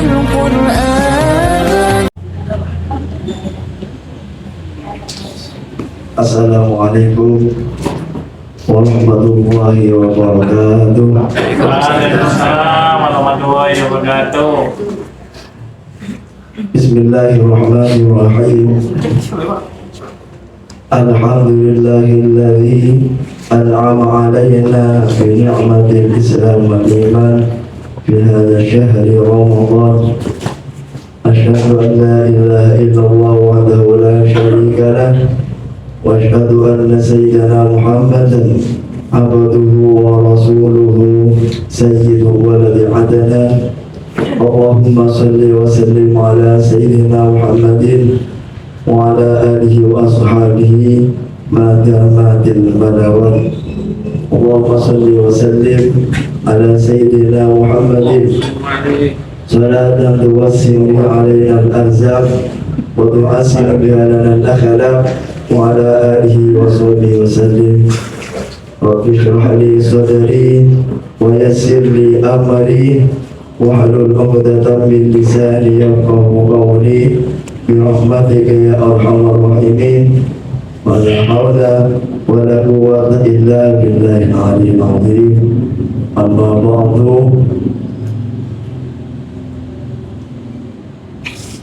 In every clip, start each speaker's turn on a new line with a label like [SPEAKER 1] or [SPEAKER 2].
[SPEAKER 1] القرآن.
[SPEAKER 2] Assalamualaikum warahmatullahi wabarakatuh.
[SPEAKER 3] Waalaikumsalam warahmatullahi wabarakatuh.
[SPEAKER 2] Bismillahirrahmanirrahim. Alhamdulillahilladzi an'ama 'alaina bi ni'matil Islam wal iman fi hadha syahri Ramadan. Asyhadu an la ilaha illallah wahdahu la syarika lah wa asyhadu anna sayyidana Muhammadan abduhu wa rasuluhu sayyidu waladi adnan. Allahumma salli wa sallim ala sayyidina Muhammadin wa ala alihi wa ashabihi ma damatil balawat. Allahumma salli wa sallim ala sayyidina Muhammadin salatan tuwassi'u alaina al-arzaq wa tu'assiru biha lana al-akhlaq wa ala alihi wa sahbihi wa sallim. Rabbi shrah li sadri wa yassir li amri wahlul 'uqdatam min lisani yafqahu qawli birahmatika ya arhamar rahimin. Wa la hawla wa la quwwata illa billahil aliyyil azim. Amma ba'du.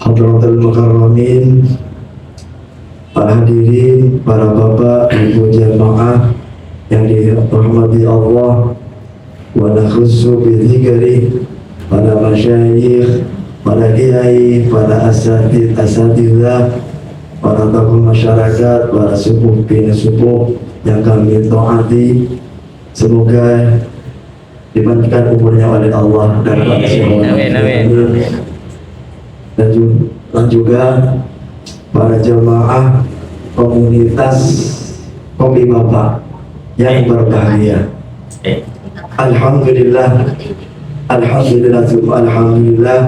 [SPEAKER 2] Hadratul mukarramin, para hadirin, para bapak, ibu jamaah yang dirahmati Allah, wa nakhussu bi dzikri para masyayikh, para kiai, para asatidzah, para tokoh masyarakat, para sepuh bini sepuh yang kami taati, semoga dipanjangkan umurnya oleh Allah dan dan juga para jemaah komunitas Kopi Bapak yang berbahagia. Alhamdulillah, alhamdulillah, alhamdulillah.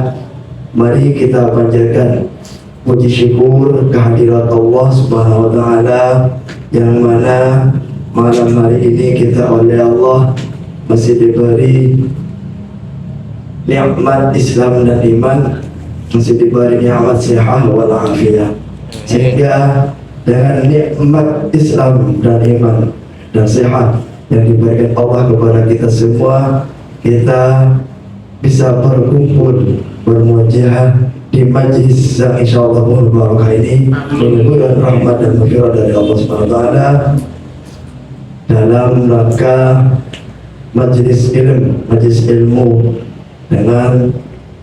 [SPEAKER 2] Mari kita panjatkan puji syukur kehadirat Allah Subhanahu wa taala yang mana malam hari ini kita oleh Allah masih diberi nikmat Islam dan iman, masih diberi nikmat sehat wal afiat, sehingga dengan nikmat Islam dan iman dan sehat yang diberikan Allah kepada kita semua, kita bisa berkumpul bermujaah di majlis yang insyaallah berbarakah ini, mudah-mudahan rahmat dan maghfirah dari Allah Subhanahu wa taala dalam rangka majlis ilmu dengan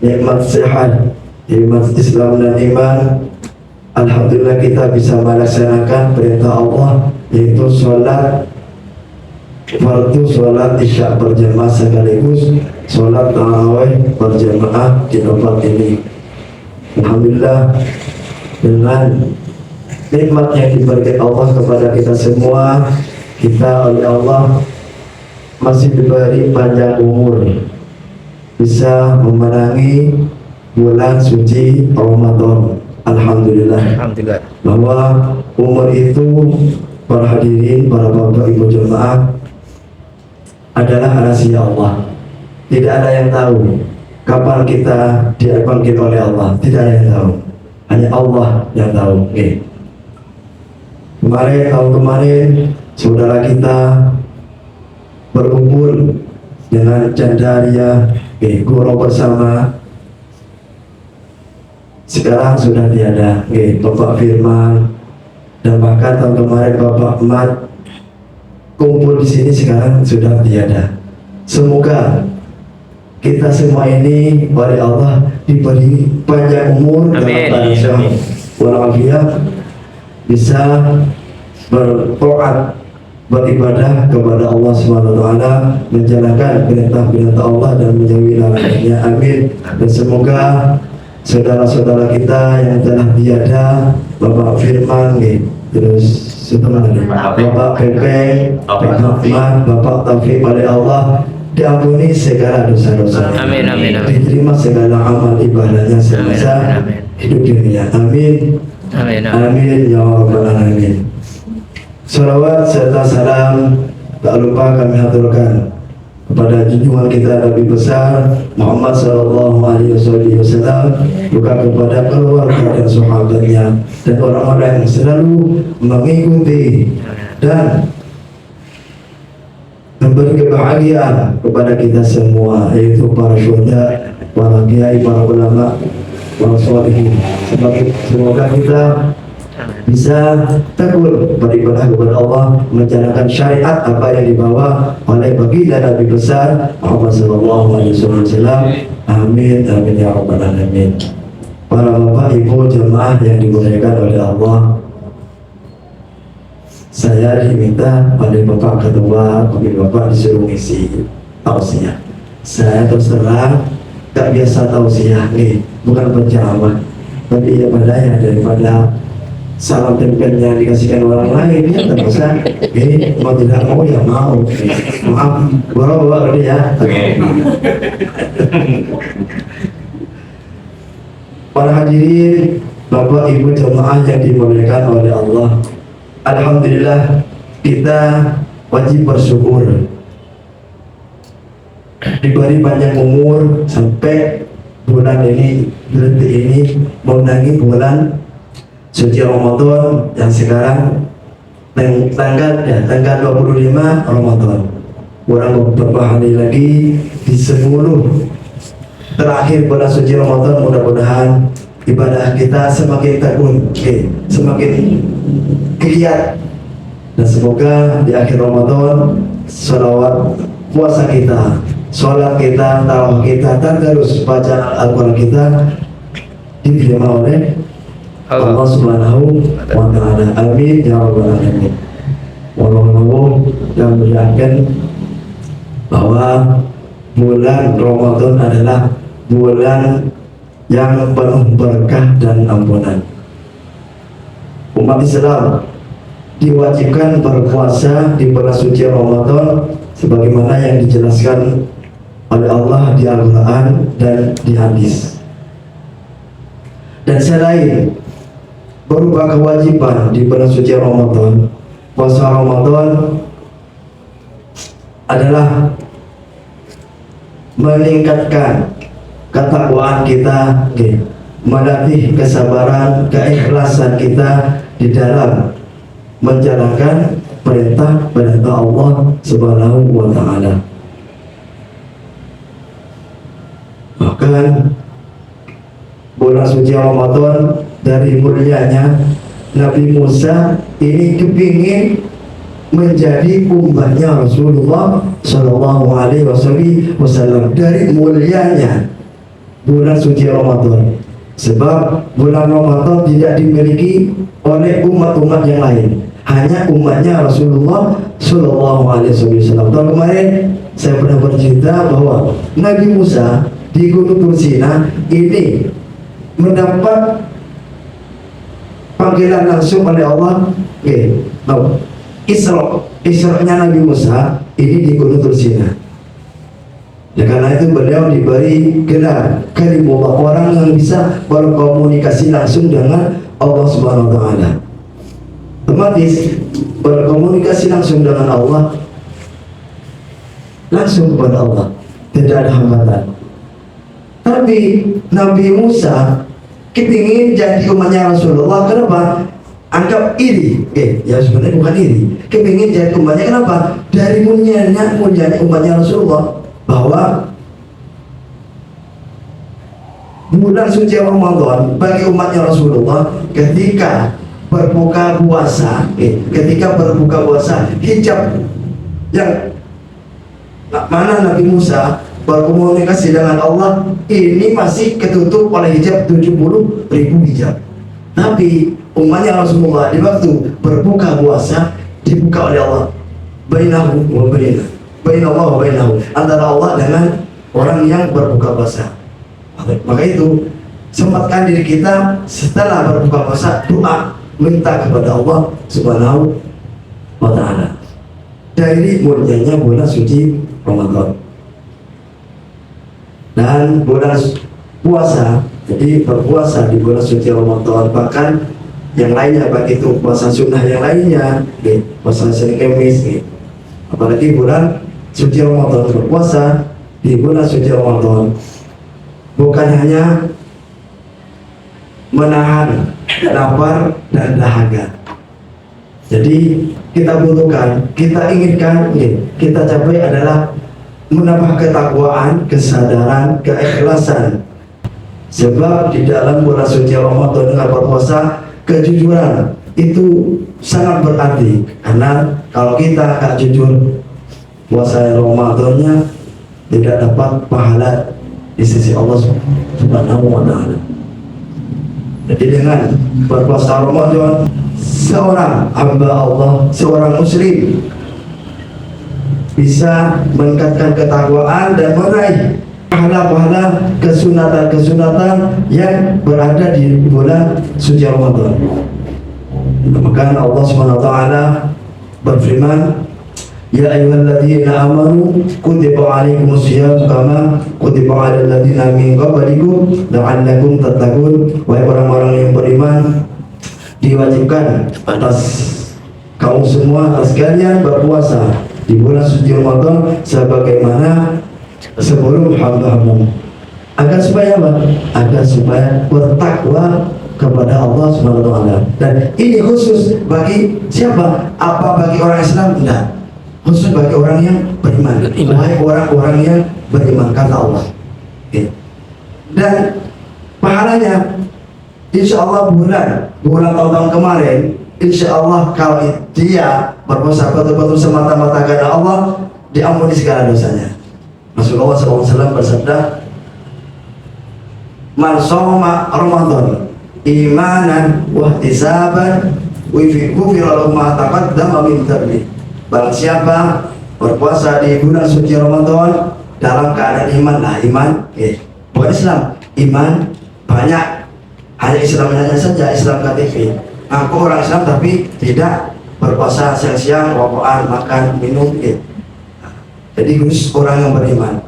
[SPEAKER 2] nikmat sehat, nikmat Islam dan iman. Alhamdulillah kita bisa melaksanakan perintah Allah, yaitu sholat fardu, sholat isya berjamaah sekaligus sholat tarawih berjamaah di tempat ini. Alhamdulillah, dengan nikmat yang diberikan Allah kepada kita semua, kita oleh Allah masih diberi panjang umur, bisa memenangi bulan suci Ramadan. Alhamdulillah.
[SPEAKER 4] Alhamdulillah.
[SPEAKER 2] Bahwa umur itu, para hadirin, para bapak ibu jemaah, adalah rahasia Allah. Tidak ada yang tahu kapan kita dipanggil oleh Allah. Tidak ada yang tahu. Hanya Allah yang tahu. Tahun kemarin saudara kita berkumpul dengan Jandaria, guru bersama. Sekarang sudah tiada, Bapak Firman, dan bahkan tahun kemarin Bapak Ahmad kumpul di sini, sekarang sudah tiada. Semoga kita semua ini oleh Allah diberi panjang umur dalam keadaan walafiat, bisa bertaat, beribadah kepada Allah SWT, menjalankan perintah-perintah Allah dan menjauhi larangannya. Amin. Dan semoga saudara-saudara kita yang telah tiada, Bapak Firman, terus setelah Bapak Pepe, Bapak Ahmad, Bapak Taufik, oleh Allah diampuni segala dosa-dosa.
[SPEAKER 4] Amin, amin, amin.
[SPEAKER 2] Diterima segala amal ibadahnya semasa hidup dunia. Amin.
[SPEAKER 4] Amin,
[SPEAKER 2] amin ya rabbal alamin. Salawat serta salam tak lupa kami haturkan kepada junjungan kita Nabi besar Muhammad sallallahu alaihi wasallam, juga kepada keluarga dan sahabatnya dan orang-orang yang selalu mengikuti dan memberi kebahagiaan kepada kita semua, yaitu para syuhada, para kiai, para ulama, para sholihin. Semoga kita bisa tekun beribadah kepada Allah, menjalankan syariat apa yang dibawa oleh baginda Nabi besar Muhammad sallallahu alaihi wasallam. Amin amin ya rabbal alamin. Para bapak ibu jemaah yang dimuliakan oleh Allah, saya diminta oleh bapak ketua, bapak disuruh ngisi tausiah. Saya terus terang gak biasa tausiah nih, bukan penceramah, tapi ya padanya daripada salam tempel yang dikasihkan orang lain ya terpaksa mau tidak mau ya mau. Maaf bawa dia. Para hadirin, bapak ibu jemaah yang dimuliakan oleh Allah, alhamdulillah kita wajib bersyukur diberi panjang umur sampai bulan ini, detik ini menangi bulan suci Ramadan yang sekarang tanggal 25 Ramadan. Kurang beberapa hari lagi di 10 terakhir bulan suci Ramadan, mudah-mudahan ibadah kita semakin tekun, semakin giat, dan semoga di akhir Ramadan salawat puasa kita, sholat kita, tarawih kita, tadarus baca Al-Quran kita diterima oleh Allah Subhanahu wa ta'ala. Amin ya rabbal alamin. Wallahu yang beryakin bahwa bulan Ramadan adalah bulan yang penuh berkah dan ampunan. Umat Islam diwajibkan berpuasa di bulan suci Ramadan sebagaimana yang dijelaskan oleh Allah di Al-Quran dan di hadis. Dan selain berupa kewajiban di bulan suci Ramadan, puasa Ramadan adalah meningkatkan ketakwaan kita, melatih kesabaran, keikhlasan kita di dalam menjalankan perintah Allah Subhanahu wa ta'ala. Bahkan bulan suci Ramadan, dari mulianya Nabi Musa ini kepingin menjadi umatnya Rasulullah Shallallahu Alaihi Wasallam. Dari mulianya bulan suci Ramadan, sebab bulan Ramadan tidak dimiliki oleh umat-umat yang lain, hanya umatnya Rasulullah Shallallahu Alaihi Wasallam. Tahun kemarin saya pernah bercerita bahwa Nabi Musa di Gunung Tursina ini mendapat panggilan langsung oleh Allah. Isra-nya Nabi Musa ini di Gunung Tursina. Ya, karena itu beliau diberi gelar kalimullah, orang yang bisa berkomunikasi langsung dengan Allah Subhanahu wa ta'ala. Otomatis berkomunikasi langsung dengan Allah, langsung kepada Allah, tidak ada hambatan. Tapi Nabi Musa kepingin jadi umatnya Rasulullah. Kenapa? Anggap iri, ya sebenarnya bukan iri. Kepingin jadi umatnya, kenapa? Dari mulianya umatnya Rasulullah, bahwa bulan suci Ramadan bagi umatnya Rasulullah ketika berbuka puasa, hijab yang mana Nabi Musa berkomunikasi dengan Allah ini masih ketutup oleh hijab 70.000 hijab. Tapi umatnya Rasulullah di waktu berbuka puasa dibuka oleh Allah bainahu wa bainahu, antara Allah dengan orang yang berbuka puasa. Maka itu sempatkan diri kita setelah berbuka puasa doa, minta kepada Allah Subhanahu wa ta'ala. Dari mulianya bulan suci Ramadan dan bulan puasa, jadi berpuasa di bulan suci Ramadan, bahkan yang lainnya, baik itu puasa sunnah yang lainnya, puasa Senin Kamis, apalagi bulan suci Ramadan, berpuasa di bulan suci Ramadan bukan hanya menahan lapar dan dahaga. Jadi kita butuhkan, kita inginkan, kita capai adalah menambah ketakwaan, kesadaran, keikhlasan. Sebab di dalam bulan suci Ramadan dengan berpuasa, kejujuran itu sangat berarti. Karena kalau kita gak jujur, puasa Ramadannya tidak dapat pahala di sisi Allah Subhanahu wa Ta'ala. Jadi dengan berpuasa Ramadan, seorang hamba Allah, seorang muslim bisa meningkatkan ketakwaan dan meraih pahala-pahala kesunatan-kesunatan yang berada di bulan suci Ramadan. Maka Allah Subhanahu wa Ta'ala berfirman, Ya ayyuhalladzina amanu kutiba alaikumus syiyam kama kutiba alal ladzina min qablikum la'allakum tattaqun. Wahai orang-orang yang beriman, diwajibkan atas kaum semua, atas kalian berpuasa di bulan suci Ramadan sebagaimana sebelum hamba-hambamu. Agar supaya apa? Agar supaya bertakwa kepada Allah Subhanahu wa Ta'ala. Dan ini khusus bagi siapa? Apa bagi orang Islam? Tidak. Khusus bagi orang yang beriman. Wahai orang-orang yang beriman, kata Allah. Dan pahalanya, insya Allah bulan tahun-tahun kemarin, insya Allah kalau dia berpuasa betul-betul semata-mata karena Allah, diampuni segala dosanya. Rasulullah SAW bersabda, Man shoma Ramadan imanan wa ihtisaban ghufira lahu ma taqaddama min dhanbi. Barang siapa berpuasa di bulan suci Ramadan dalam keadaan iman, iman, bukan Islam, iman banyak, hanya Islamnya saja, Islam KTP. Aku orang Islam tapi tidak berpuasa siang-siang, rokokan, makan, minum, Jadi khusus orang yang beriman,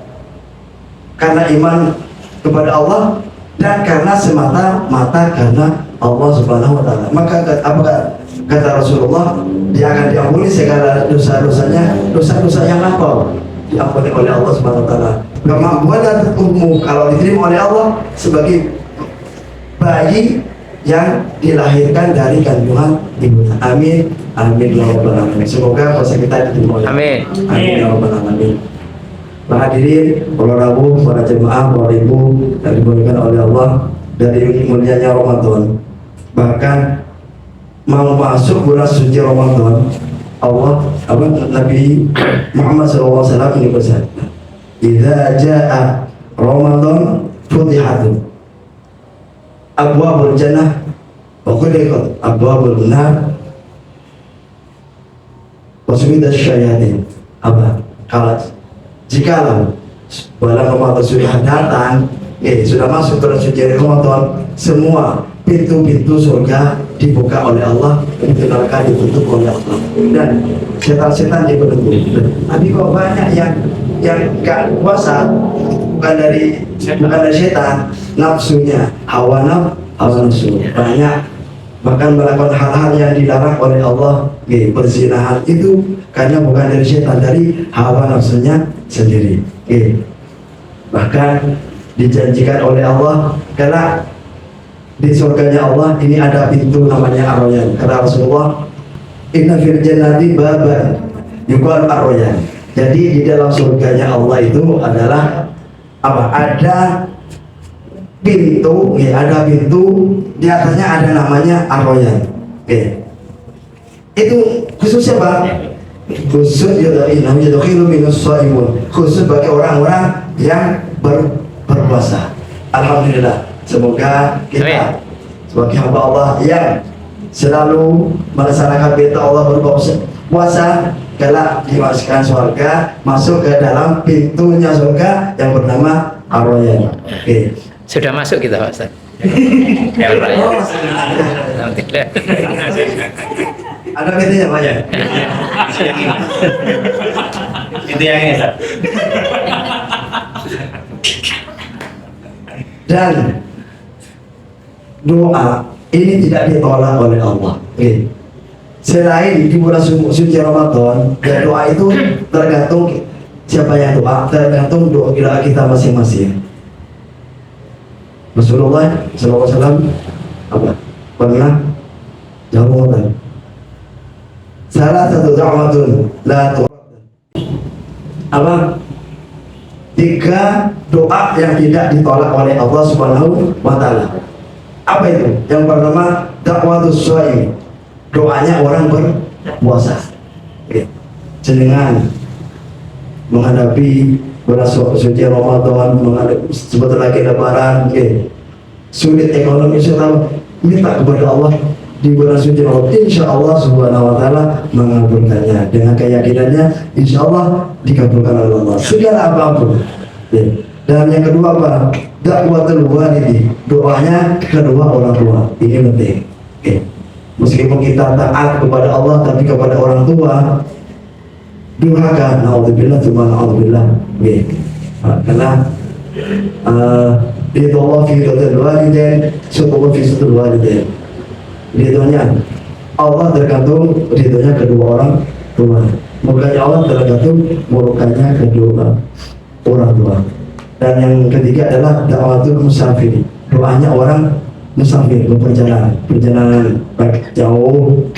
[SPEAKER 2] karena iman kepada Allah dan karena semata-mata karena Allah Subhanahu wa Ta'ala. Maka apa kata Rasulullah, dia akan diampuni segala dosa-dosanya, dosa-dosa yang lampau diampuni oleh Allah Subhanahu wa Ta'ala. Kemampuan umum kalau diterima oleh Allah sebagai bayi yang dilahirkan dari kandungan ibunya. Amin, amin ya rabbal alamin. Semoga puasa kita diterima oleh Allah.
[SPEAKER 1] Amin.
[SPEAKER 2] Amin ya rabbal alamin. Para hadirin, para rabu, para jemaah, para ibu yang diberikan oleh Allah, dari mulianya Ramadan, bahkan mau masuk bulan suci Ramadan, Nabi Muhammad SAW ini bersabda, "Idza jaa Ramadan futihat abwabul jannah wa ghulqat abwabul nar wa sumidat syayatin." Kalau jikalau bulan Ramadan sudah datang, sudah masuk bulan suci Ramadan, semua pintu-pintu surga dibuka oleh Allah, pintu neraka ditutup oleh Allah, dan setan-setan dibelenggu. Tapi kok banyak yang gak puasa, bukan dari setan, nafsunya, hawa nafsu banyak, bahkan melakukan hal-hal yang dilarang oleh Allah. Perzinahan itu karena bukan dari setan, dari hawa nafsunya sendiri. Bahkan dijanjikan oleh Allah, karena di surganya Allah ini ada pintu namanya Ar-Rayyan. Kata Rasulullah, Inna fil jannati baban yuqal Ar-Rayyan. Jadi di dalam surganya Allah itu adalah apa? Ada pintu, ada pintu, di atasnya ada namanya Ar-Rayyan. Itu khusus siapa? Khusus yadkhilu minus shaimun, khusus bagi orang-orang yang berpuasa. Alhamdulillah. Semoga kita sebagai hamba Allah yang selalu melaksanakan perintah Allah berpuasa, kelak dimasukkan surga, masuk ke dalam pintunya surga yang bernama Ar-Rayyan.
[SPEAKER 1] Sudah masuk kita, Pak Ustaz.
[SPEAKER 2] Ada pintunya Pak ya?
[SPEAKER 3] Itu yang ini, Ustaz.
[SPEAKER 2] Dan doa ini tidak ditolak oleh Allah. Selain di bulan suci Ramadan, ya doa itu tergantung siapa yang doa tergantung doa kita masing-masing. Rasulullah SAW apa? Pernah jawab salah satu da'watun la turad. Apa? 3 doa yang tidak ditolak oleh Allah Subhanahu wa taala. Apa itu? Yang pertama da'watus shaim. Doanya orang berpuasa. Oke. Jenengan menghadapi bulan suci Ramadan, menghadapi sebentar lagi lebaran, sulit ekonomi, sudah minta kepada Allah di bulan suci Ramadan, insya Allah Subhanahu wa taala mengabulkannya dengan keyakinannya, insya Allah dikabulkan oleh Allah segala apapun. Dan yang kedua apa? Dakwatul walidi, doanya kedua orang tua. Ini penting. Meskipun kita taat kepada Allah tapi kepada orang tua durhaka, naudzubillah, cuma naudzubillah. Karena ridho Allah fi ridhil walidain, syukur fi syukur walidain. Ridhonya Allah tergantung ridhonya kedua orang tua. Murkanya Allah tergantung murkanya kedua orang tua. Dan yang ketiga adalah da'watul musafir, doanya orang musafir, perjalanan baik jauh,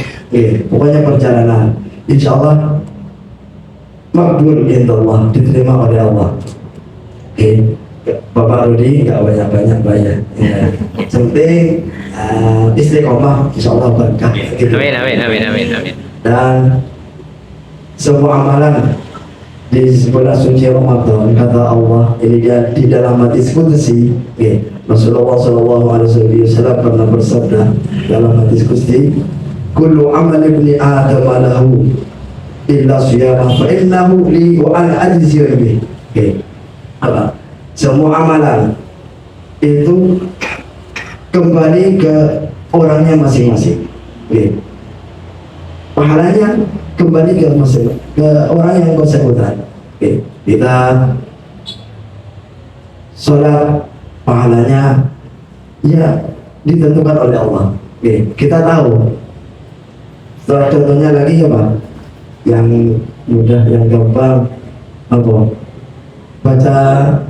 [SPEAKER 2] pokoknya perjalanan, insya Allah makbul insyaallah, diterima oleh Allah. Bapak Rudi nggak banyak bayar, penting istiqomah, insya Allah berkah.
[SPEAKER 1] Amin.
[SPEAKER 2] Dan semua amalan di bulan suci Ramadan, kata Allah ini di dalam hadis qudsi, Rasulullah SAW pernah bersabda dalam hadis qudsi, kullu amal ibni adam lahu illa siyamah fa innahu li wa ana ajzi bih. Apa? Semua amalan itu kembali ke orangnya masing-masing. Pahalanya kembali ke orang yang bersangkutan. Kita sholat, pahalanya ya ditentukan oleh Allah. Kita tahu. Setelah contohnya lagi apa? Yang mudah, yang gampang, apa? Baca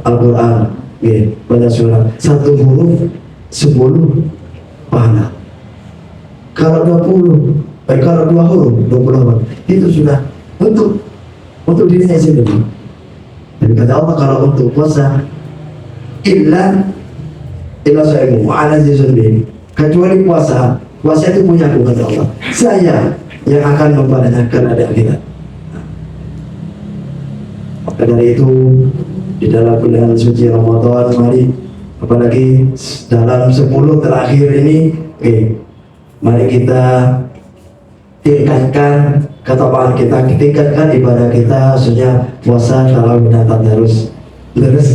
[SPEAKER 2] Al-Quran, baca surah, 1 huruf 10 pahala. Kalau 20, kalau 2 huruf 20 itu sudah untuk dirinya sendiri. Jadi kata Allah, kalau untuk puasa illa saimu wa ala jizun, kecuali puasa itu punya aku, kata Allah, saya yang akan membalaskan adab kita. Maka dari itu di dalam bulan suci Ramadan, mari apalagi dalam 10 terakhir ini, mari kita tingkatkan ketakwaan kita, tingkatkan ibadah kita, khususnya puasa, tarawih, dan tadarus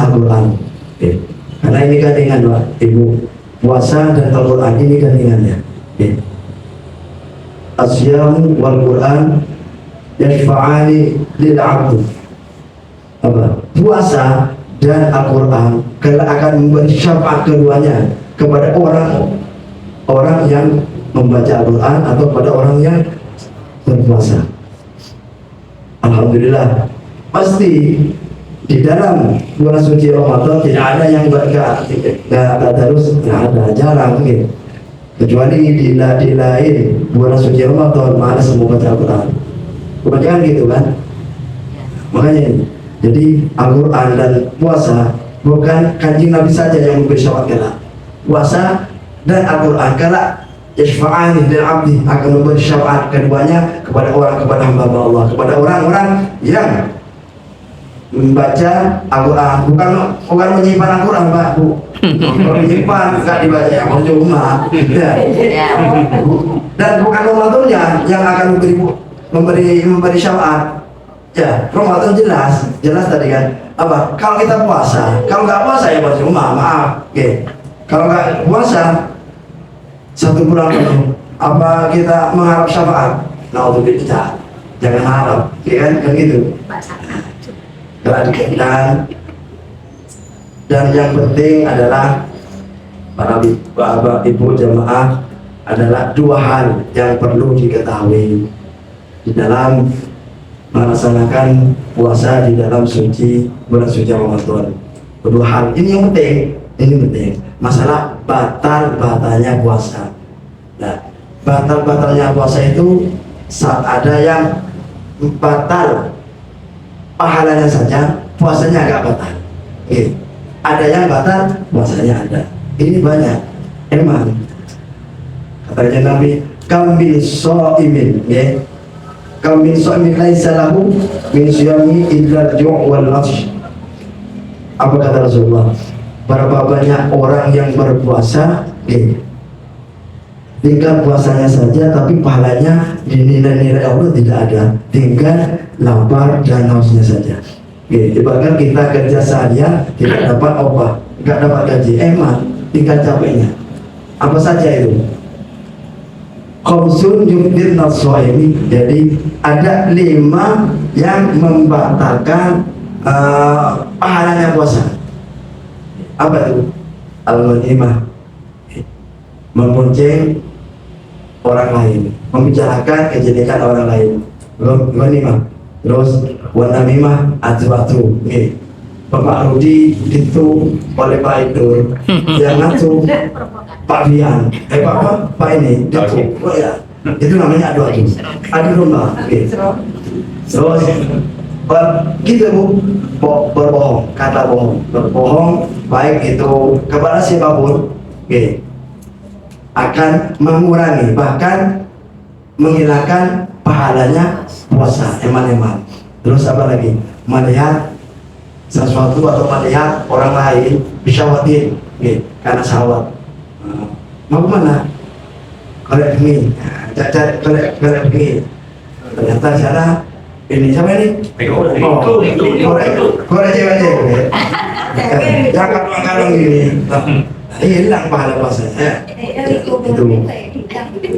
[SPEAKER 2] Al-Quran. Karena ini gandingan, Pak Ibu, puasa dan Al-Quran ini gandingannya. Asyam wal Quran yashfa'ani lil 'abd. Apa? Puasa dan Al-Quran akan memberi syafaat keduanya kepada orang yang membaca Al-Quran atau pada orang yang berpuasa. Alhamdulillah, pasti di dalam bulan suci Ramadan tidak ada yang nggak terus, nggak ada, jarang gitu. Kecuali di lain bulan suci Ramadan mana semua baca Al-Quran, kebanyakan gitu kan. Makanya jadi Al-Quran dan puasa bukan kanjeng Nabi saja yang memberi syafaat kelak. Puasa dan Al-Quran kelak yashfa'ani lil 'abdi, akan memberi syafaat keduanya kepada hamba Allah, kepada orang-orang yang membaca Al-Quran, bukan menyimpan Al-Quran, Pak, Bu. Kalau menyimpan enggak dibaca, ya cuma. Dan bukan Ramadannya yang akan memberi syafaat. Ya, Ramadan jelas tadi kan. Apa? Kalau kita puasa, kalau nggak puasa ya percuma, maaf. Kalau nggak puasa 1 bulan penuh, apa kita mengharap syafaat? Nah, untuk kita jangan harap, kan gitu. Dan yang penting adalah para bapak ibu jamaah, adalah 2 hal yang perlu diketahui di dalam melaksanakan puasa di dalam bulan suci Ramadan. Kedua hal ini yang penting, masalah batalnya puasa. Nah, batalnya puasa itu saat ada yang batal pahalanya saja, puasanya agak batal. Ada yang batal, puasanya ada. Ini banyak. Emang katanya Nabi, kam min shaimin, kam min shaimin laisa lahu min siyami illa al-ju' wal 'atsh. Apa kata Rasulullah? Berapa banyak orang yang berpuasa, tinggal puasanya saja, tapi pahalanya di nilai-nilai Allah tidak ada, tinggal lapar dan hausnya saja. Bahkan kita kerja seharian tidak dapat upah, nggak dapat gaji, emang tinggal capeknya. Apa saja itu? Khamsun yufdirna shaimi. Jadi ada 5 yang membatalkan pahalanya puasa. Apa itu? Al-ghanimah, membonceng orang lain, membicarakan kejelekan orang lain. Ghanimah. Terus wanamimah atu-atu. Bapak Rudi itu oleh Pak Idur yang ngatu Pak Bian, Pak ini, itu, oh ya, itu namanya adu domba. Terus gitu Bu, berbohong, kata berbohong baik itu kepada siapapun, akan mengurangi bahkan menghilangkan pahalanya puasa, eman-eman. Terus apa lagi? Melihat sesuatu atau melihat orang lain bisa khawatir, karena syahwat. Mau kemana? Korek ini, korek ini. Ternyata sana ini siapa ini? Korek cewek. Jangan kalung gini, hilang pahala puasanya. Itu.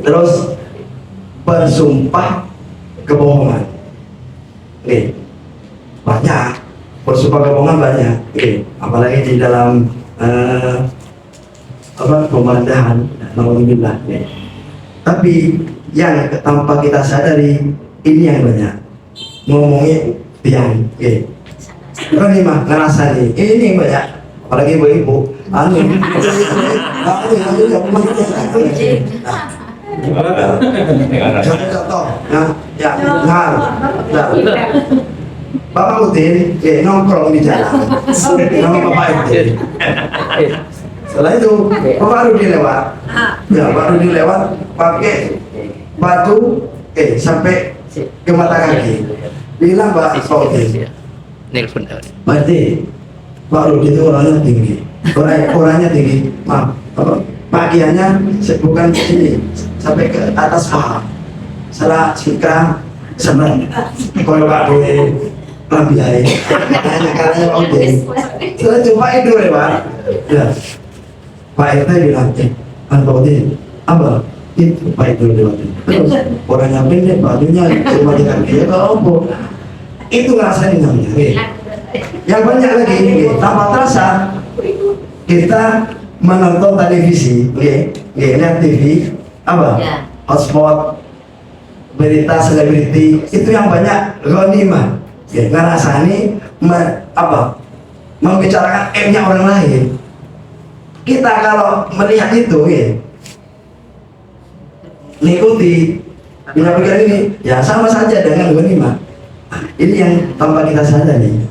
[SPEAKER 2] Terus bersumpah kebohongan. Banyak. Bersumpah kebohongan banyak, apalagi di dalam pemerintahan, alhamdulillah. Tapi yang tanpa kita sadari ini yang banyak ngomongnya tiang, kan ini mah ngerasa nih, ini yang banyak, apalagi ibu-ibu, contoh, Bapak Udin, nongkrong di jalan, nama Bapak Udin. Setelah itu, Bapak Rudi lewat, Bapak Rudi lewat pakai batu, sampai ke mata kaki. Bilang Pak Udin,
[SPEAKER 1] Nelpon.
[SPEAKER 2] berarti Pak Rudi itu orangnya tinggi, orangnya tinggi, pakaiannya bukan sini, sampai ke atas paha. Salah sikram, senang. Kalau Pak Rudi lebih baik, karena Pak Udin. Setelah coba itu Pak, Pak RT bilang, Pak Udin, apa? Itu Pak itu lewat. Terus orangnya pendek, bajunya cuma di kaki, apa? Itu ngerasain namanya. Yang banyak lagi, tanpa terasa kita menonton televisi, lihat TV, apa? Hotspot, berita selebriti, itu yang banyak ghanimah. Ngerasani membicarakan M-nya orang lain. Kita kalau melihat itu, mengikuti punya pikiran ini, ya sama saja dengan ghanimah. Ini yang tanpa kita sadari.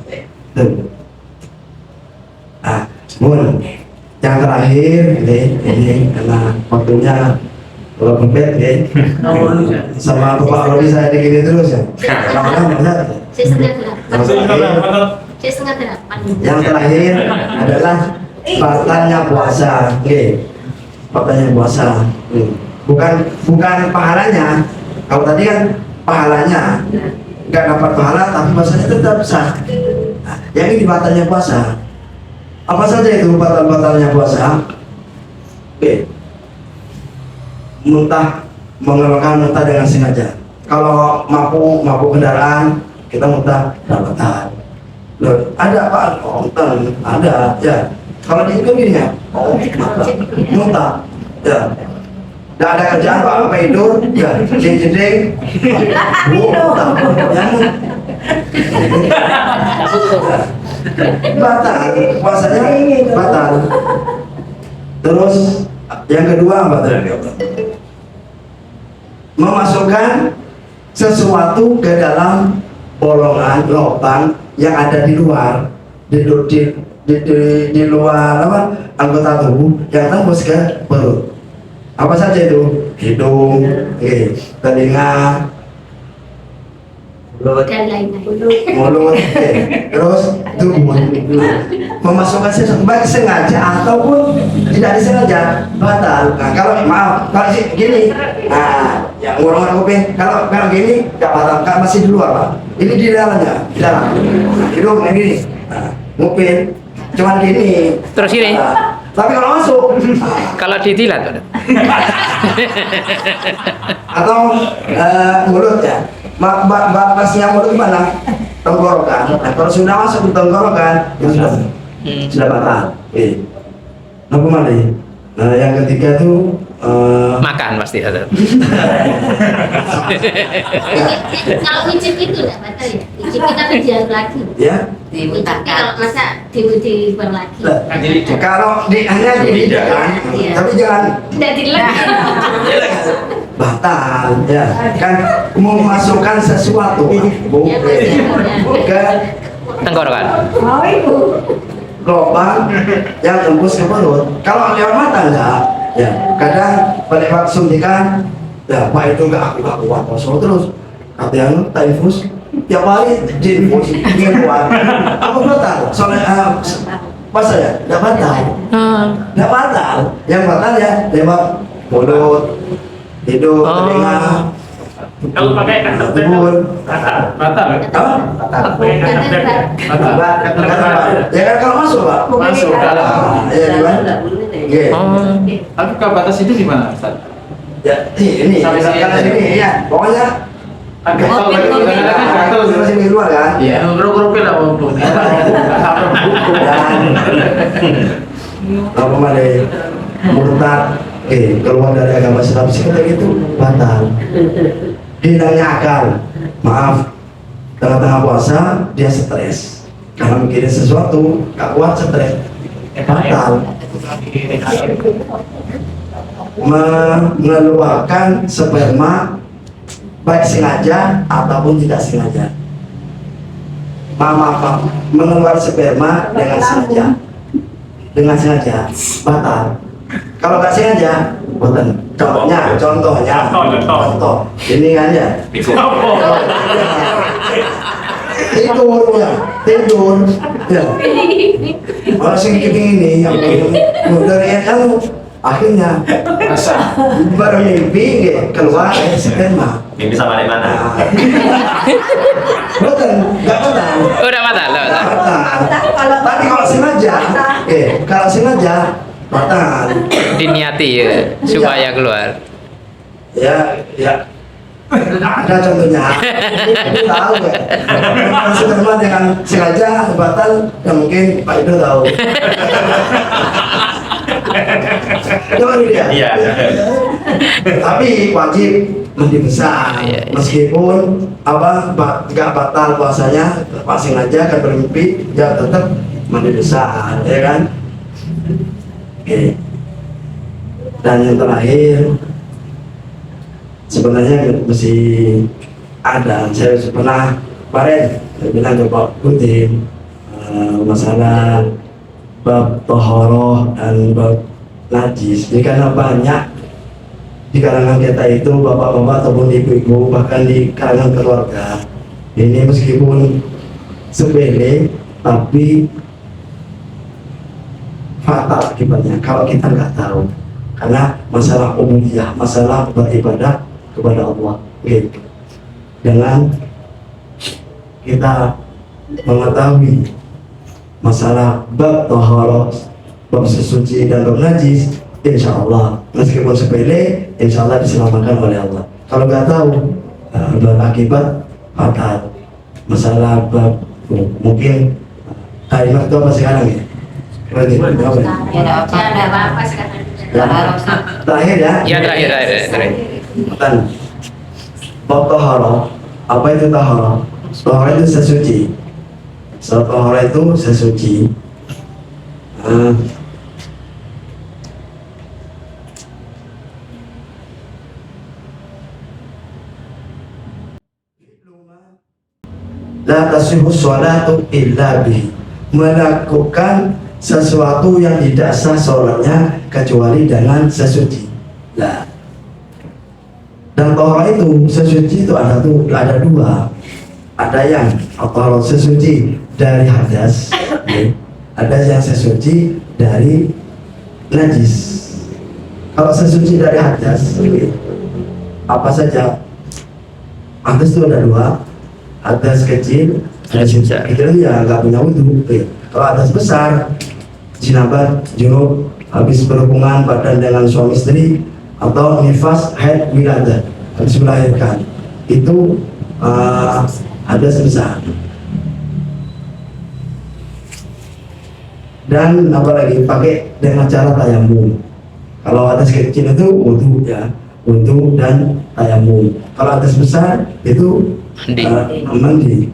[SPEAKER 2] Yang terakhir, ini karena waktunya kalau kempet, sama Bapak Rodi saya digini terus ya. Yang terakhir adalah batalnya puasa, batalnya puasa. Bukan pahalanya. Kalau tadi kan pahalanya nggak dapat pahala, tapi puasanya tetap sah. Yang ini batalnya puasa. Apa saja itu batalnya puasa? Muntah, mengeluarkan muntah dengan sengaja. Kalau mabuk kendaraan, kita muntah dapat. Ada Pak, ada ya. Kalau di itu gini ya, muntah, ya. Tidak ada kerjaan Pak, apa tidur, ya, jeding, muntah, Batal, puasanya batal. Terus yang kedua apa tadi? Memasukkan sesuatu ke dalam bolongan lubang yang ada di luar, di luar apa anggota tubuh yang tembus ke perut. Apa saja itu? Hidung, telinga, mulut, terus tubuh. Memasukkan sesuatu baik sengaja ataupun tidak disengaja batal. Nah, kalau maaf, kalau gini, nah, yang ngurung kuping, kalau gini nggak batal, kan masih di luar pak. Ini di dalamnya, di dalam. Hidung yang gini, nah, nguping, cuman gini.
[SPEAKER 1] Terus ini?
[SPEAKER 2] Tapi kalau masuk,
[SPEAKER 1] Kalau ditilat, Pak.
[SPEAKER 2] atau mulut ya, batasnya mulut mana? Tenggorokan. Nah, kalau sudah masuk di tenggorokan, itu sudah batal. Apa lagi? Nah, yang ketiga tuh
[SPEAKER 1] Makan pasti ada.
[SPEAKER 4] Kalau icip itu enggak batal ya? Icip kita penjara lagi.
[SPEAKER 2] ya.
[SPEAKER 4] Kalau masa diuji lagi.
[SPEAKER 2] Kalau hanya di kan,
[SPEAKER 4] Iya.
[SPEAKER 2] tapi jangan
[SPEAKER 4] Tidak dilarang.
[SPEAKER 2] batal ya. Kan memasukkan sesuatu Bu,
[SPEAKER 4] Ya, Mas, ya.
[SPEAKER 2] ke
[SPEAKER 1] Tenggorokan.
[SPEAKER 2] lubang yang tembus ke perut. Kalau lewat mata enggak, ya kadang pada waktu suntikan, ya pak itu enggak aku kuat kosong terus. Katanya tak infus tiap hari diinfus dia keluar. Apa batal? Soalnya masa ya? Enggak batal. Enggak batal. Yang batal ya lewat mulut, hidung, telinga.
[SPEAKER 3] Kalau pakai kata
[SPEAKER 2] Tubuh.
[SPEAKER 3] batal.
[SPEAKER 2] Apa? Ya kan kalau masuk pak?
[SPEAKER 3] Masuk dalam.
[SPEAKER 2] Ya gimana? Iya.
[SPEAKER 5] Tapi kalau batas itu di mana, Ustaz?
[SPEAKER 2] Ya ini
[SPEAKER 5] Sampai sini
[SPEAKER 2] karena
[SPEAKER 5] aja.
[SPEAKER 2] ini ya pokoknya
[SPEAKER 5] Agak tol lagi, kadang-kadang kan gatel.
[SPEAKER 2] masih di luar kan.
[SPEAKER 5] Iya, grup-grupin lah walaupun.
[SPEAKER 2] Dan apa malih murtad keluar dari agama Islam seperti itu batal. Hilangnya akal, maaf, tengah-tengah puasa dia stres karena mikirin sesuatu, gak kuat stres, batal. Mengeluarkan sperma baik sengaja ataupun tidak sengaja. Maaf, mengeluarkan sperma dengan sengaja batal. Kalau nggak sengaja, bukan. Contoh. Ini kan ya. Tidur ya. Kalau sedikit ini yang dari kamu akhirnya baru mimpi keluar sperma.
[SPEAKER 3] Mimpi sama di mana?
[SPEAKER 2] Bukan, nggak batal.
[SPEAKER 1] Udah batal, udah batal.
[SPEAKER 2] Tapi kalau sengaja batal.
[SPEAKER 1] Diniati ya, supaya keluar.
[SPEAKER 2] Ya ada contohnya. Itu tahu ya. Kalau sperma dengan sengaja batal, ya mungkin Pak Ido tahu. Coba dia.
[SPEAKER 3] Iya.
[SPEAKER 2] Tapi wajib mandi besar,
[SPEAKER 1] Iya.
[SPEAKER 2] meskipun nggak batal puasanya, pas sengaja kan bermimpi, ya tetap mandi besar, ya kan? Oke. Dan yang terakhir, sebenarnya mesti ada. Saya pernah kemarin bilang ke Pak Putin masalah bab tohoroh dan bab najis. Ini karena banyak di kalangan kita itu bapak-bapak ataupun ibu-ibu, bahkan di kalangan keluarga ini meskipun sepele tapi fatal akibatnya kalau kita nggak tahu, karena masalah ubudiyah, masalah beribadah kepada Allah gitu. Dengan kita mengetahui masalah bab taharah, bab sesuci dan bab najis, insya Allah meskipun sepele, insya Allah diselamatkan oleh Allah. Kalau nggak tahu, berakibat fatal. Masalah bab mungkin kalimat itu apa sekarang ya?
[SPEAKER 4] Tidak apa-apa sekarang.
[SPEAKER 2] Terakhir ya?
[SPEAKER 1] Ya terakhir.
[SPEAKER 2] Bukan. Bab taharah, apa itu taharah? Tohara itu sesuci. Tohara itu sesuci. La tasihhu sholatu illa bihi, melakukan sesuatu yang tidak sah sholatnya kecuali dengan sesuci. Nah, dan tohara itu sesuci itu ada dua. Ada yang tohara sesuci dari hadas, ada yang sesuci dari najis. Kalau sesuci dari hadas, apa saja? Hadas itu ada dua. Hadas kecil,
[SPEAKER 1] Hadas besar.
[SPEAKER 2] itu ya nggak punya wudhu. Kalau hadas besar, jinabat, junub, habis berhubungan badan dengan suami istri, atau nifas, haid, wiladah, habis melahirkan, itu hadas besar. Dan apalagi pakai dengan cara tayamum. Kalau hadas kecil itu wudhu ya, wudhu dan tayamum. Kalau hadas besar itu
[SPEAKER 1] Mandi.
[SPEAKER 2] mandi.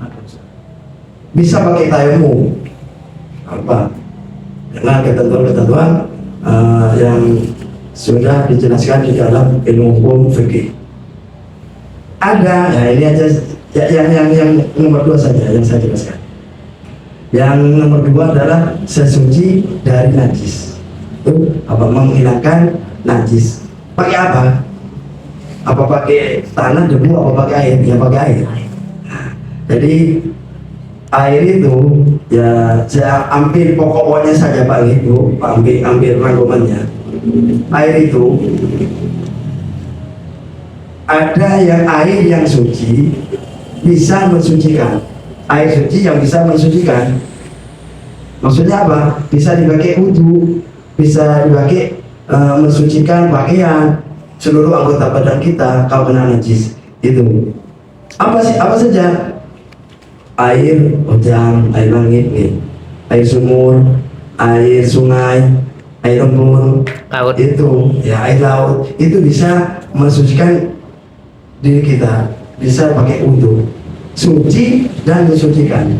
[SPEAKER 2] Bisa pakai tayamum apa dengan ketentuan-ketentuan yang sudah dijelaskan di dalam ilmu hukum fikih. Ada, ya ini aja yang nomor 2 saja yang saya jelaskan. Yang nomor 2 adalah sesuci dari najis. Itu apa? Menghilangkan najis. Pakai apa? Apa pakai tanah, debu, apa pakai air? Ya pakai air. Jadi air itu ya saya ambil pokoknya saja Pak Ibu, ambil rangkumannya. Air itu ada yang air yang suci bisa mensucikan. Air suci yang bisa mensucikan. Maksudnya apa? Bisa dipakai wudhu, bisa dipakai mensucikan pakaian, seluruh anggota badan kita kalau kena najis. Itu apa saja? Air hujan, air langit, air sumur, air sungai, air embun,
[SPEAKER 1] Laut.
[SPEAKER 2] itu ya air laut itu bisa mensucikan diri kita, bisa pakai wudhu, suci dan mensucikan.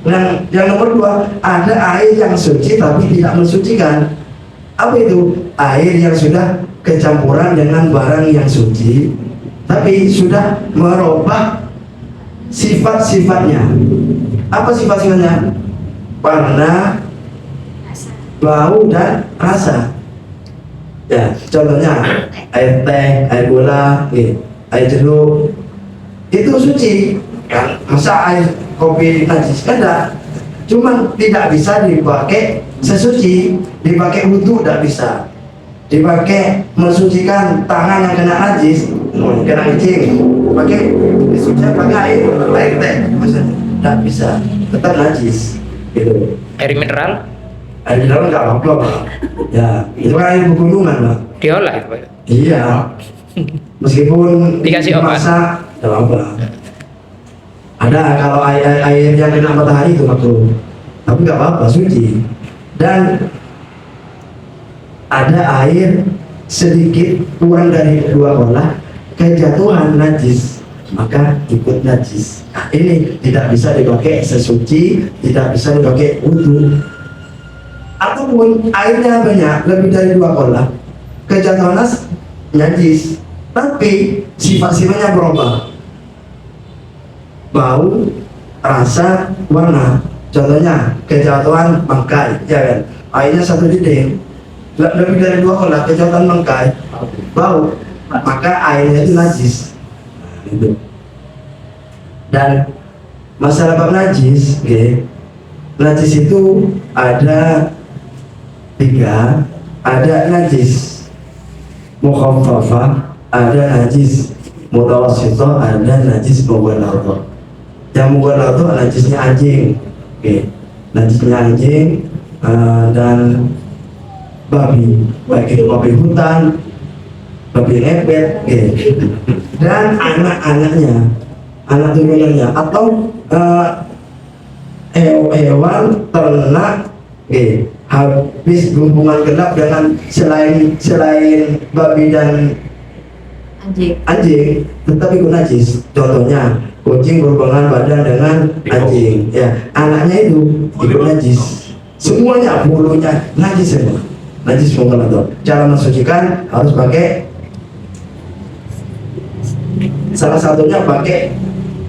[SPEAKER 2] Nah, yang nomor 2 ada air yang suci tapi tidak mensucikan. Apa itu? Air yang sudah kecampuran dengan barang yang suci tapi sudah merubah sifat-sifatnya. Apa sifat-sifatnya? Warna, bau, dan rasa. Ya, contohnya air teh, air gula, air jeruk itu suci kan? Masa air kopi najis? Enggak. Cuman tidak bisa dipakai sesuci, dipakai wudhu tidak bisa, dipakai mensucikan tangan yang kena najis, kena kencing, pakai air teh, maksudnya tidak bisa, tetap najis. Gitu.
[SPEAKER 1] Air mineral
[SPEAKER 2] Air mineral nggak apa-apa, Pak. Ya, itu kan air pegunungan, Pak.
[SPEAKER 1] diolah itu Pak.
[SPEAKER 2] Iya. Meskipun
[SPEAKER 1] Dikasih obat.
[SPEAKER 2] dimasak, nggak apa-apa. Ada kalau air yang kena matahari itu makruh, tapi nggak apa-apa, suci. Dan ada air sedikit kurang dari 2 kolah kejatuhan najis, maka ikut najis. Nah, ini tidak bisa dipakai sesuci, tidak bisa dipakai wudhu. Ataupun airnya banyak lebih dari 2 kolah kejatuhan najis, tapi sifat-sifatnya berubah, bau, rasa, warna. Contohnya kejatuhan bangkai, ya kan? Airnya 1 liter, lebih dari 2 kolah kejatuhan bangkai, bau, maka airnya itu najis. Nah, itu. Dan masalah bab najis, najis itu ada 3, ada najis mukhaffafah, ada najis mutawassithah, ada najis mughalladhah. Yang mughalladhah najisnya anjing, najisnya anjing dan babi, baik itu babi hutan, babi ngepet, dan anak-anaknya, anak turunannya, atau hewan ternak, habis berhubungan gelap dengan selain babi dan anjing tetap ikut najis. Contohnya kucing berhubungan badan dengan anjing, ya anaknya itu ikut najis, semuanya bulunya najis semua, najis semua tuh. Cara mensucikan harus pakai, salah satunya pakai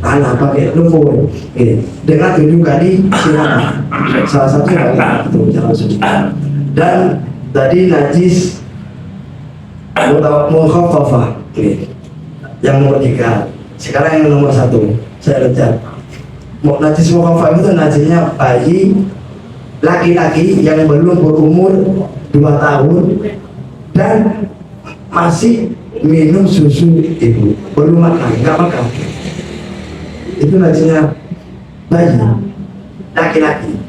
[SPEAKER 2] tanah, pakai lumpur, dengan 7 kali siram. Salah satunya pakai itu cara mensucikan. Dan tadi najis mukhaffafah, yang nomor 3. Sekarang yang nomor 1 saya baca. Najis mukhaffafah itu najisnya bayi laki-laki yang belum berumur 2 tahun dan masih minum susu ibu, belum makan, nggak makan. Itu najisnya bayi laki-laki.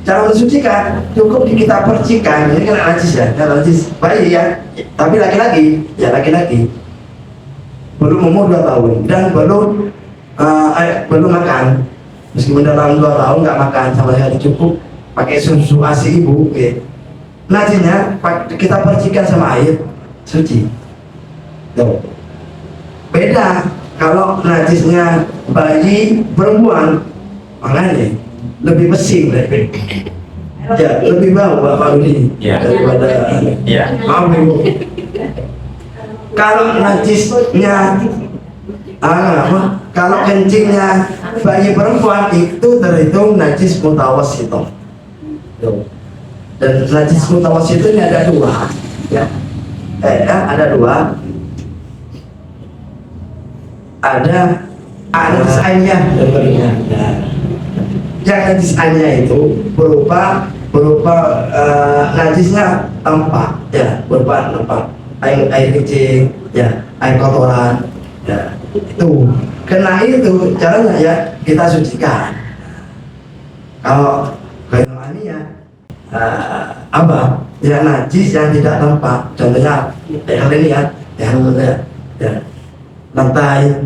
[SPEAKER 2] Cara mensucikan cukup kita percikan, ini kan najis ya, najis bayi ya, tapi laki-laki, ya laki-laki belum umur 2 tahun dan belum makan, meskipun dalam 2 tahun nggak makan sama sekali, cukup pakai susu ASI ibu, najisnya kita percikan sama air suci. Tuh. Beda kalau najisnya bayi perempuan, makanya lebih pesing, ya lebih bau Bapak Rudi daripada maaf ibu. Kalau najisnya kalau kencingnya bayi perempuan itu terhitung najis mutawassithah. Dan najis mutawassithah ini ada 2, ya. Ada 2. Ada najis ainiyah dan ghairiyah. Yang najis ainiyah itu berupa najisnya tampak, ya, berupa tampak. Air kecil, ya, air kotoran, ya, itu kena itu caranya ya kita sucikan. Kalau ghairiyah apa ya, najis yang tidak tampak, contohnya hal ini ya, lantai.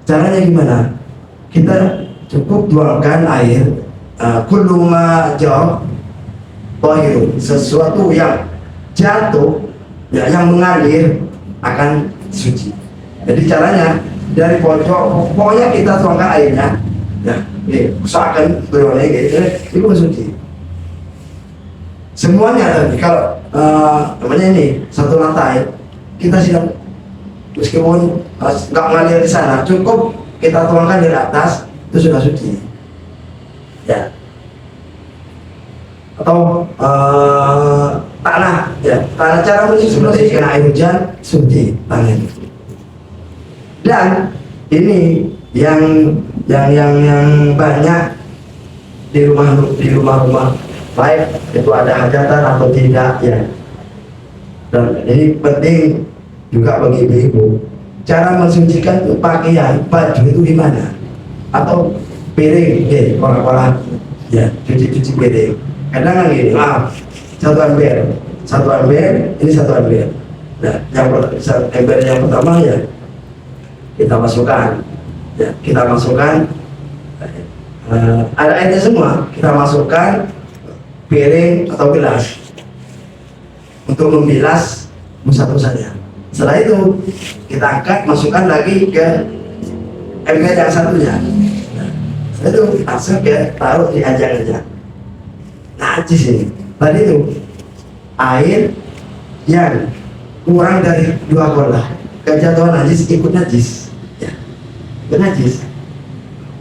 [SPEAKER 2] Caranya gimana? Kita cukup tuangkan air, kullu ma jauh tohir, sesuatu yang jatuh, ya, yang mengalir akan suci. Jadi caranya dari pojok, pokoknya kita tuangkan airnya, ya, usahakan berwarna gitu, itu suci. Semuanya tadi kalau namanya ini 1 lantai kita siram, meskipun nggak ngalir di sana, cukup kita tuangkan di atas, itu sudah suci, ya. Atau tanah, ya, tanah, cara mensuci kena air hujan suci tanah. Dan ini yang banyak di rumah-rumah, baik itu ada hajatan atau tidak, ya. Dan ini penting juga bagi ibu-ibu, cara mensucikan itu pakaian, baju itu gimana, atau piring, orang-orang, ya, cuci piring. Kadang kan gini, satu ember, ini 1 ember. Nah, ember yang pertama ya kita masukkan, ya, ada airnya semua, kita masukkan piring atau gelas untuk membilas busa-busanya. Setelah itu kita angkat, masukkan lagi ke ember yang satunya. Nah, setelah itu langsung kita taruh di ajang-ajang. Najis ini tadi itu air yang kurang dari 2 kolah, kejatuhan najis ikut najis, ya, ikut najis.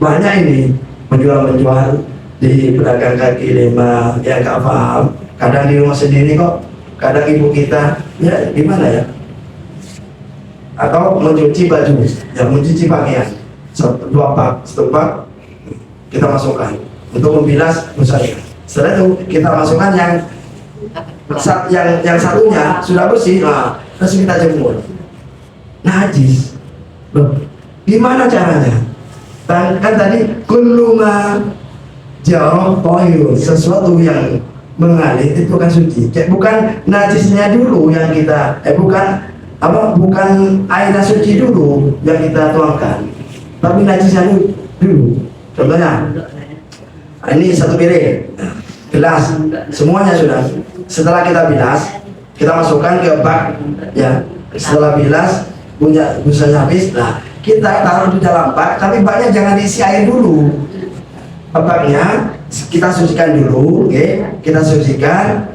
[SPEAKER 2] Banyak ini menjual di pedagang kaki lima yang nggak paham, kadang di rumah sendiri kok, kadang ibu kita ya gimana ya, atau mencuci baju, ya, mencuci pakaian, 1 pak kita masukkan untuk membilas busanya. Setelah itu kita masukkan yang satunya sudah bersih, terus kita jemur. Najis, loh, gimana caranya? Kan tadi kullu ma jauh tohir, sesuatu yang mengalir itu kan suci. Bukan najisnya dulu yang kita, bukan air suci dulu yang kita tuangkan, tapi najisnya dulu. Contohnya, ini 1 piring, gelas, semuanya sudah. Setelah kita bilas, kita masukkan ke bak, ya. Setelah bilas, punya busanya habis, nah kita taruh di dalam bak, tapi baknya jangan diisi air dulu. Baknya kita sucikan dulu, oke? Kita sucikan,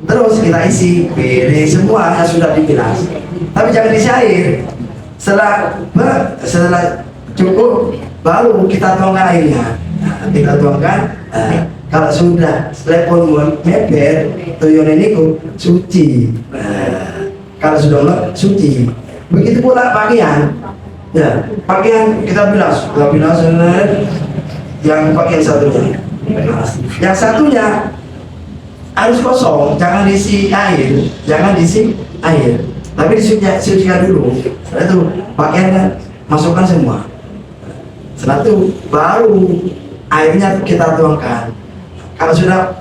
[SPEAKER 2] terus kita isi piring semua yang sudah dibilas. Tapi jangan diisi air. Setelah cukup, baru kita tuangkan airnya. Nah, kita tuangkan. Kalau sudah telepon meper, tuyul ini suci. Kalau sudah mulai suci. Begitu pula pakaian. Ya, pakaian kita bilas yang pakaian satunya. Yang satunya harus kosong, jangan diisi air, tapi disucikan dulu. Setelah itu pakaian masukkan semua. Setelah itu baru airnya kita tuangkan. Kalau sudah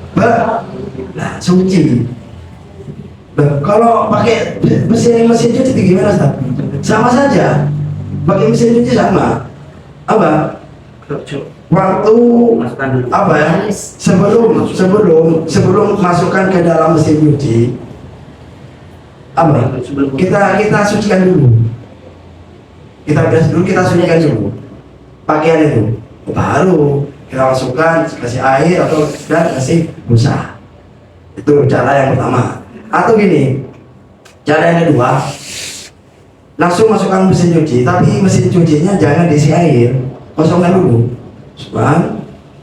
[SPEAKER 2] suci. Kalau pakai mesin cuci gimana, Ustaz? Sama saja. Pakai mesin cuci sama. Apa? Waktu apa ya? Sebelum masukkan ke dalam mesin cuci, apa? Kita sucikan dulu. Kita bilas dulu, kita sucikan dulu pakaian itu. Baru kita masukkan, kasih air atau dan kasih busa. Itu cara yang pertama. Atau gini, cara yang kedua, langsung masukkan mesin cuci, tapi mesin cucinya jangan diisi air, kosongkan dulu.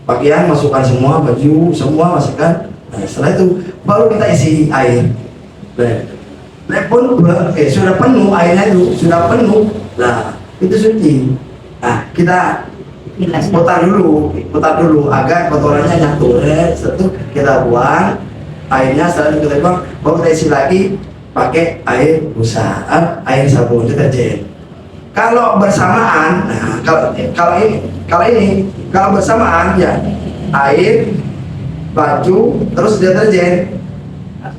[SPEAKER 2] Pakaian masukkan semua, baju semua masukkan. Nah, setelah itu baru kita isi air. Pun sudah penuh airnya itu, sudah penuh. Nah, itu suci. Nah, kita putar dulu agar kotorannya nyatu. Setelah itu kita buang airnya, setelah itu kita buang, baru kita isi lagi pakai air busa, air sabun deterjen. Kalau bersamaan, nah kalau bersamaan ya air, baju, terus deterjen,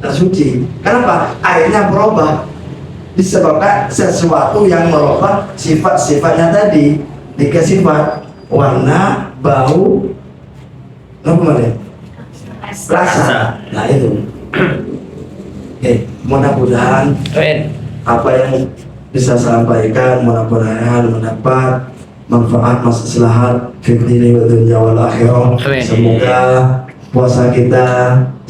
[SPEAKER 2] suci. Kenapa? Airnya berubah disebabkan sesuatu yang merubah sifat-sifatnya tadi. Tiga sifat: warna, bau, rasa. Nah itu. Oke, mudah-mudahan apa yang bisa saya sampaikan mudah-mudahan mendapat manfaat maslahat fid dini wa dunya wal akhirah. Semoga puasa kita,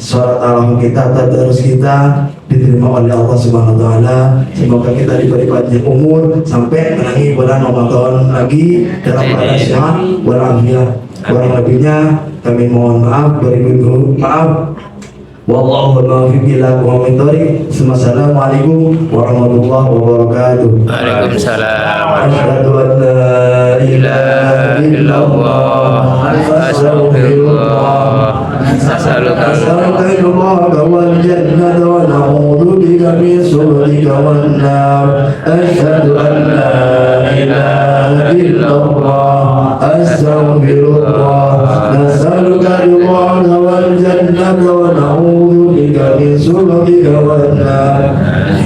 [SPEAKER 2] sholat tarawih kita, tadarus kita diterima oleh Allah Subhanahu wa taala. Semoga kita diberi panjang umur sampai menangi bulan Ramadan lagi dalam keadaan sehat walafiat. Kurang lebihnya kami mohon maaf, beribu maaf. Wallahu muwaffiq ila aqwamit thoriq. Assalamualaikum warahmatullahi wabarakatuh.
[SPEAKER 1] Waalaikumsalam.
[SPEAKER 2] Asyhadu an la ilaha illallah. Astaghfirullah. As'aluka wal jannata wa na'udzu bika min syurrika wan nar. Asyhadu an la ilaha illallah. Astaghfirullah. Nas'aluka ridwana wal jannata wa na'udzu bika min syurrika wan nar.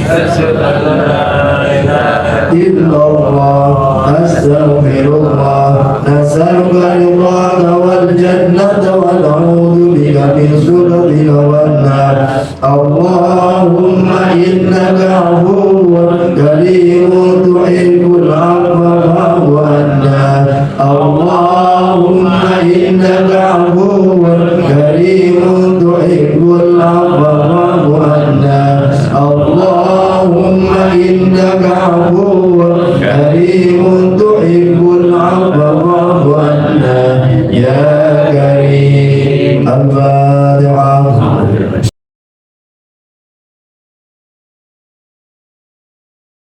[SPEAKER 2] Asyhadu an la ilaha illallah. Astaghfirullah. Nas'aluka ridwana wal jannata wa na'udzu bika min syurrika wan nar. Allahumma innaka 'afuwwun karimun tuhibbul 'afwa fa'fu 'anna. Allahumma innaka 'afuwwun karimun tuhibbul 'afwa fa'fu 'anna. Allahumma innaka 'afuwwun karimun tuhibbul 'afwa fa'fu 'anna. Ya Karim.